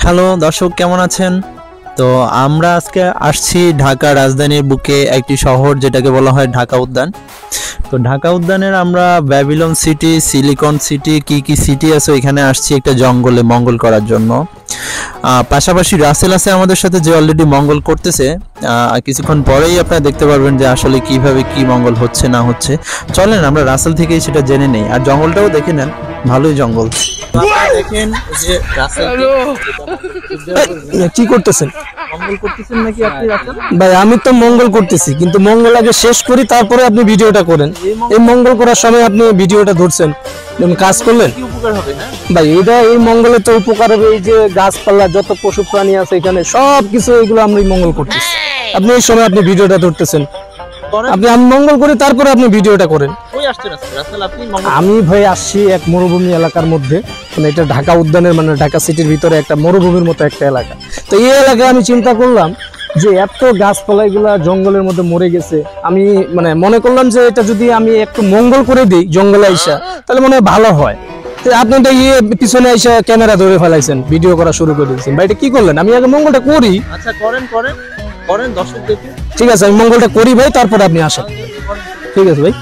Hello দর্শক, কেমন আছেন? তো আমরা আজকে আসছি ঢাকা রাজধানীর বুকে একটি শহর যেটাকে বলা হয় ঢাকা উদ্যান। তো ঢাকা উদ্যানের আমরা ব্যাবিলন সিটি, সিলিকন সিটি, কি সিটি আছে ওইখানে আসছি একটা জঙ্গলে মঙ্গল করার জন্য। পাশাপাশি রাসেল আছে আমাদের সাথে, যে অলরেডি মঙ্গল করতেছে। কিছুক্ষণ পরেই আপনারা দেখতে পারবেন যে আসলে কিভাবে কি মঙ্গল হচ্ছে না হচ্ছে। চলেন আমরা রাসেল থেকেই সেটা জেনে নেই, আর জঙ্গলটাও দেখে নেন, ভালোই জঙ্গল। দেখেন যে রাসেল কি করতেছেন মঙ্গল করতেছেন নাকি আপনি? রাসেল ভাই, আমি তো মঙ্গল করতেছি, কিন্তু মঙ্গল আগে শেষ করি, তারপরে আপনি ভিডিওটা করেন। এই মঙ্গল করার সময় আপনি ভিডিওটা ধরছেন, কাজ করলেন কি উপকার হবে না ভাই? এটা এই মঙ্গলে তো উপকার হবে, এই যে গাছপালা যত পশু প্রাণী আছে এখানে সব কিছু, এগুলো আমরা মঙ্গল করতেছি। আপনি এই সময় আপনি ভিডিওটা ধরতেছেন, আমি মঙ্গল করি, তারপরে আপনি ভিডিওটা করেন। আমি ভাই আসছি এক মরুভূমি এলাকার মধ্যে, মানে এটা ঢাকা উদ্যানের, মানে ঢাকা সিটির ভিতরে একটা মরুভূমির মতো একটা এলাকা। তো এই এলাকায় আমি চিন্তা করলাম যে এত গাছপালা এগুলা জঙ্গলের মধ্যে মরে গেছে, আমি মানে মনে করলাম যে এটা যদি আমি একটু মঙ্গল করে দিই জঙ্গলে আইসা, তাহলে মনে হয় ভালো হয়। আপনি তো পিছনে আইসা ক্যামেরা ধরে ফেলাইছেন, ভিডিও করা শুরু করে দিয়েছেন। ভাই এটা কি করলেন? আমি আগে মঙ্গলটা করি। আচ্ছা করেন করেন করেন, দর্শক দেখুন। ঠিক আছে, আমি মঙ্গলটা করি ভাই, তারপরে আপনি আসেন। ঠিক আছে ভাই।